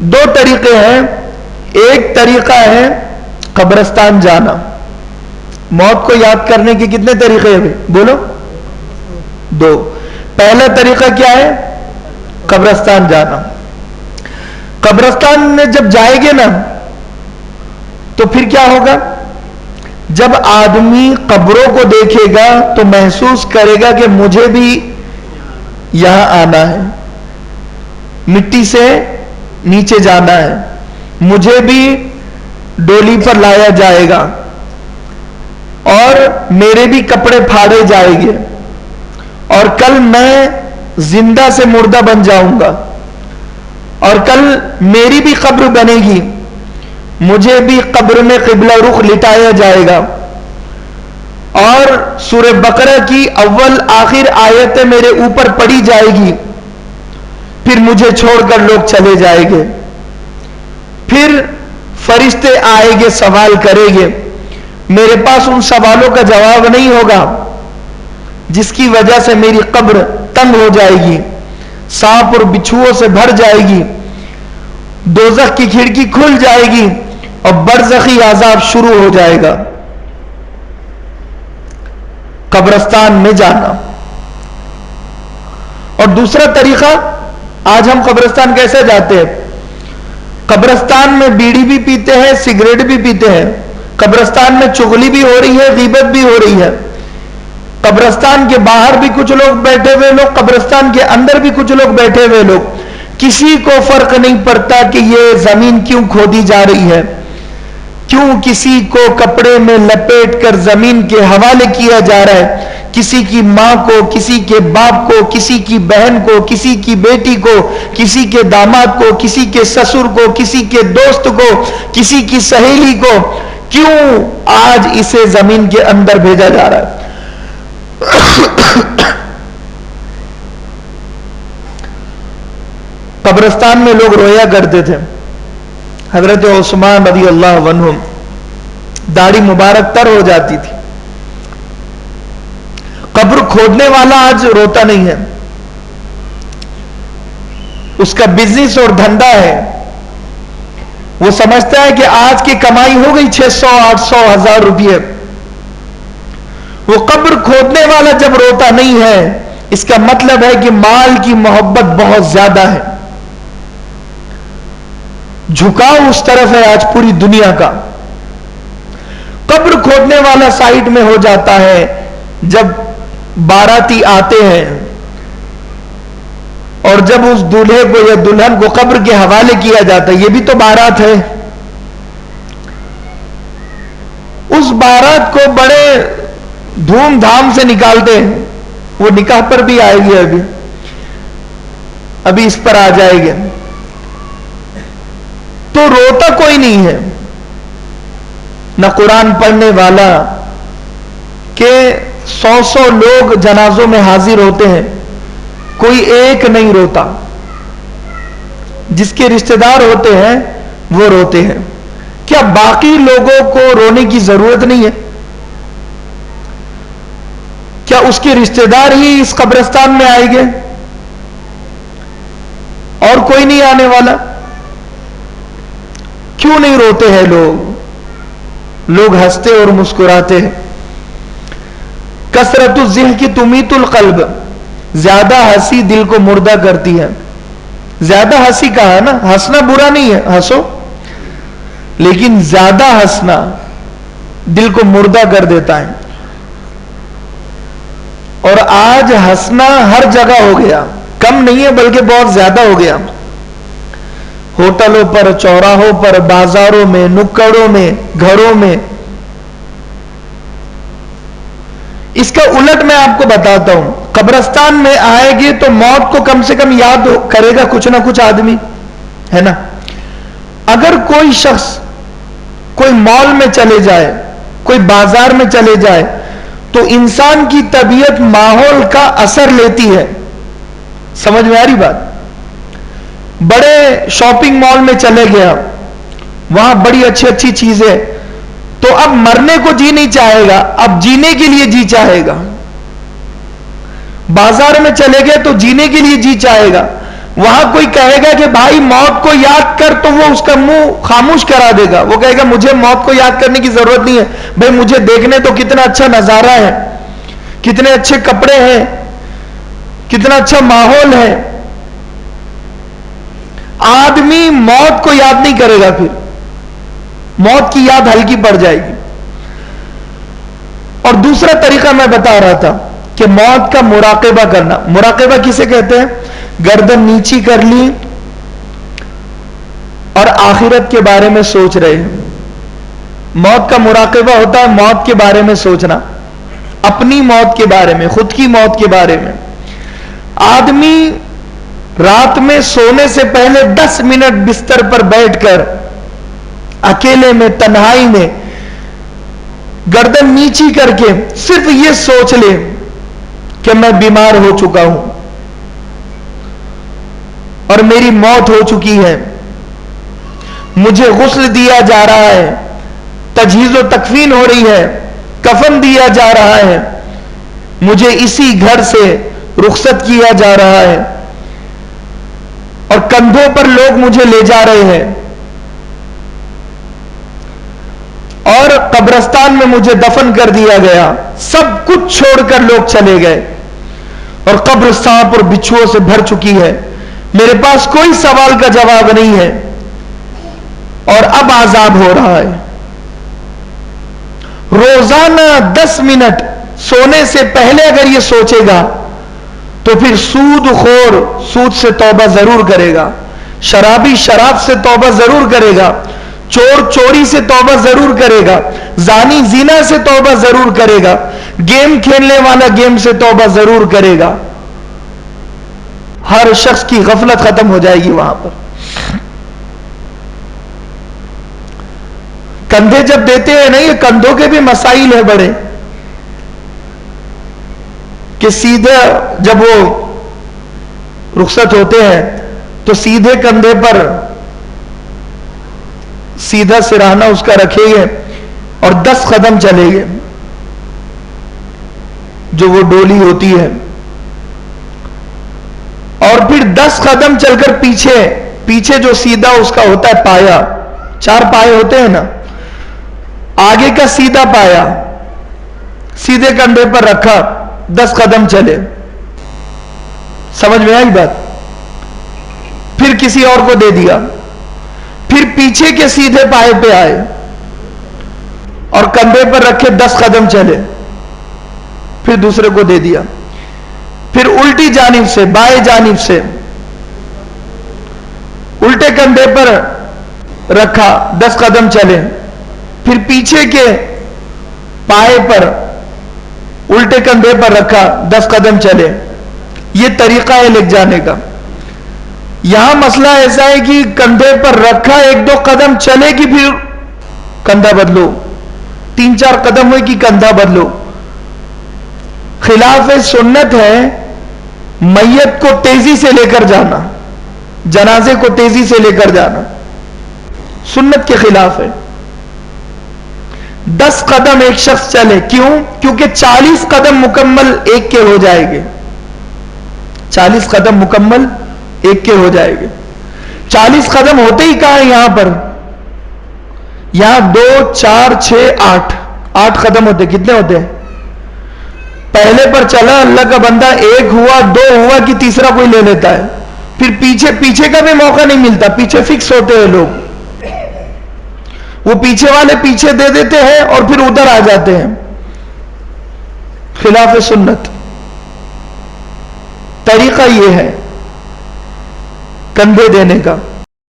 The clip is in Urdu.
دو طریقے ہیں. ایک طریقہ ہے قبرستان جانا. موت کو یاد کرنے کے کتنے طریقے ہیں بولو؟ دو. پہلا طریقہ کیا ہے؟ قبرستان جانا. قبرستان میں جب جائے گے نا تو پھر کیا ہوگا؟ جب آدمی قبروں کو دیکھے گا تو محسوس کرے گا کہ مجھے بھی یہاں آنا ہے, مٹی سے نیچے جانا ہے, مجھے بھی ڈولی پر لایا جائے گا اور میرے بھی کپڑے پھاڑے جائیں گے اور کل میں زندہ سے مردہ بن جاؤں گا اور کل میری بھی قبر بنے گی, مجھے بھی قبر میں قبلہ رخ لٹایا جائے گا اور سورہ بقرہ کی اول آخر آیتیں میرے اوپر پڑی جائے گی, پھر مجھے چھوڑ کر لوگ چلے جائیں گے, پھر فرشتے آئیں گے سوال کریں گے, میرے پاس ان سوالوں کا جواب نہیں ہوگا جس کی وجہ سے میری قبر تنگ ہو جائے گی, سانپ اور بچھوؤں سے بھر جائے گی, دوزخ کی کھڑکی کھل جائے گی اور برزخی عذاب شروع ہو جائے گا. قبرستان میں جانا. اور دوسرا طریقہ, آج ہم قبرستان کیسے جاتے ہیں؟ قبرستان میں بیڑی بھی پیتے ہیں, سگریٹ بھی پیتے ہیں, قبرستان میں چغلی بھی ہو رہی ہے, غیبت بھی ہو رہی ہے, قبرستان کے باہر بھی کچھ لوگ بیٹھے ہوئے لوگ, قبرستان کے اندر بھی کچھ لوگ بیٹھے ہوئے لوگ. کسی کو فرق نہیں پڑتا کہ یہ زمین کیوں کھودی جا رہی ہے, کیوں کسی کو کپڑے میں لپیٹ کر زمین کے حوالے کیا جا رہا ہے, کسی کی ماں کو, کسی کے باپ کو, کسی کی بہن کو, کسی کی بیٹی کو, کسی کے داماد کو, کسی کے سسر کو, کسی کے دوست کو, کسی کی سہیلی کو, کیوں آج اسے زمین کے اندر بھیجا جا رہا ہے؟ قبرستان میں لوگ رویا کرتے تھے. حضرت عثمان رضی اللہ عنہ داڑھی مبارک تر ہو جاتی تھی. قبر کھودنے والا آج روتا نہیں ہے, اس کا بزنس اور دھندا ہے, وہ سمجھتا ہے کہ آج کی کمائی ہو گئی 600 800 1000 روپے. وہ قبر کھودنے والا جب روتا نہیں ہے, اس کا مطلب ہے کہ مال کی محبت بہت زیادہ ہے, جھکاؤ اس طرف ہے آج پوری دنیا کا. قبر کھودنے والا سائٹ میں ہو جاتا ہے جب باراتی آتے ہیں اور جب اس دولہے کو یا دلہن کو قبر کے حوالے کیا جاتا ہے, یہ بھی تو بارات ہے. اس بارات کو بڑے دھوم دھام سے نکالتے ہیں, وہ نکاح پر بھی آئے گی, ابھی اس پر آ جائے گے. تو روتا کوئی نہیں ہے, نہ قرآن پڑھنے والا کہ 100 لوگ جنازوں میں حاضر ہوتے ہیں, کوئی ایک نہیں روتا. جس کے رشتہ دار ہوتے ہیں وہ روتے ہیں. کیا باقی لوگوں کو رونے کی ضرورت نہیں ہے؟ کیا اس کے رشتہ دار ہی اس قبرستان میں آئیں گے اور کوئی نہیں آنے والا؟ کیوں نہیں روتے ہیں لوگ؟ لوگ ہنستے اور مسکراتے ہیں. کثرت الضحک تمیت القلب, زیادہ ہنسی دل کو مردہ کرتی ہے. زیادہ ہنسی کہا ہے نا, ہنسنا برا نہیں ہے, ہنسو, لیکن زیادہ ہنسنا دل کو مردہ کر دیتا ہے. اور آج ہنسنا ہر جگہ ہو گیا, کم نہیں ہے بلکہ بہت زیادہ ہو گیا. ہوٹلوں پر, چوراہوں پر, بازاروں میں, نکڑوں میں, گھروں میں. اس کا الٹ میں آپ کو بتاتا ہوں. قبرستان میں آئے گے تو موت کو کم سے کم یاد کرے گا کچھ نہ کچھ آدمی, ہے نا. اگر کوئی شخص کوئی مال میں چلے جائے, کوئی بازار میں چلے جائے, تو انسان کی طبیعت ماحول کا اثر لیتی ہے. سمجھ میں آ رہی بات؟ بڑے شاپنگ مال میں چلے گیا, وہاں بڑی اچھی اچھی چیزیں, تو اب مرنے کو جی نہیں چاہے گا, اب جینے کے لیے جی چاہے گا. بازار میں چلے گئے تو جینے کے لیے جی چاہے گا. وہاں کوئی کہے گا کہ بھائی موت کو یاد کر، تو وہ اس کا منہ خاموش کرا دے گا. وہ کہے گا مجھے موت کو یاد کرنے کی ضرورت نہیں ہے، بھائی مجھے دیکھنے تو کتنا اچھا نظارہ ہے، کتنے اچھے کپڑے ہیں، کتنا اچھا ماحول ہے. آدمی موت کو یاد نہیں کرے گا، پھر موت کی یاد ہلکی پڑ جائے گی. اور دوسرا طریقہ میں بتا رہا تھا کہ موت کا مراقبہ کرنا. مراقبہ کسے کہتے ہیں؟ گردن نیچی کر لی اور آخرت کے بارے میں سوچ رہے ہیں. موت کا مراقبہ ہوتا ہے موت کے بارے میں سوچنا، اپنی موت کے بارے میں، خود کی موت کے بارے میں. آدمی رات میں سونے سے پہلے 10 منٹ بستر پر بیٹھ کر اکیلے میں، تنہائی میں، گردن نیچی کر کے صرف یہ سوچ لے کہ میں بیمار ہو چکا ہوں اور میری موت ہو چکی ہے، مجھے غسل دیا جا رہا ہے، تجہیز و تکفین ہو رہی ہے، کفن دیا جا رہا ہے، مجھے اسی گھر سے رخصت کیا جا رہا ہے اور کندھوں پر لوگ مجھے لے جا رہے ہیں اور قبرستان میں مجھے دفن کر دیا گیا. سب کچھ چھوڑ کر لوگ چلے گئے اور قبر سانپ اور بچھوؤں سے بھر چکی ہے. میرے پاس کوئی سوال کا جواب نہیں ہے اور اب عذاب ہو رہا ہے. روزانہ 10 منٹ سونے سے پہلے اگر یہ سوچے گا تو پھر سود خور سود سے توبہ ضرور کرے گا، شرابی شراب سے توبہ ضرور کرے گا، چور چوری سے توبہ ضرور کرے گا، زانی زنا سے توبہ ضرور کرے گا، گیم کھیلنے والا گیم سے توبہ ضرور کرے گا. ہر شخص کی غفلت ختم ہو جائے گی وہاں پر. کندھے جب دیتے ہیں نا، یہ کندھوں کے بھی مسائل ہیں بڑے، کہ سیدھے جب وہ رخصت ہوتے ہیں تو سیدھے کندھے پر سیدھا سرہانہ اس کا رکھے گے اور 10 قدم چلے گے جو وہ ڈولی ہوتی ہے، اور پھر 10 قدم چل کر پیچھے جو سیدھا اس کا ہوتا ہے پایا، 4 پائے ہوتے ہیں نا، آگے کا سیدھا پایا سیدھے کندھے پر رکھا، 10 قدم چلے. سمجھ میں آئی بات؟ پھر کسی اور کو دے دیا، پھر پیچھے کے سیدھے پائے پہ آئے اور کندھے پر رکھے 10 قدم چلے، پھر دوسرے کو دے دیا، پھر الٹی جانب سے، بائیں جانب سے الٹے کندھے پر رکھا، 10 قدم چلے، پھر پیچھے کے پائے پر الٹے کندھے پر رکھا، 10 قدم چلے. یہ طریقہ ہے لکھ جانے کا. یہاں مسئلہ ایسا ہے کہ کندھے پر رکھا 1-2 قدم چلے کہ پھر کندھا بدلو، 3-4 قدم ہوئے کہ کندھا بدلو. خلاف سنت ہے میت کو تیزی سے لے کر جانا، جنازے کو تیزی سے لے کر جانا سنت کے خلاف ہے. 10 قدم ایک شخص چلے، کیوں؟ کیونکہ 40 قدم مکمل ایک کے ہو جائے گے، 40 قدم مکمل ایک کے ہو جائے گے. 40 قدم ہوتے ہی کہاں ہے یہاں پر؟ یہاں 2 4 6 8 قدم ہوتے. کتنے ہوتے ہیں؟ پہلے پر چلا اللہ کا بندہ، 1 ہوا، 2 ہوا کہ تیسرا کوئی لے لیتا ہے، پھر پیچھے کا بھی موقع نہیں ملتا، پیچھے فکس ہوتے ہیں لوگ، وہ پیچھے والے پیچھے دے دیتے ہیں اور پھر ادھر آ جاتے ہیں. خلاف سنت. طریقہ یہ ہے کندھے دینے کا.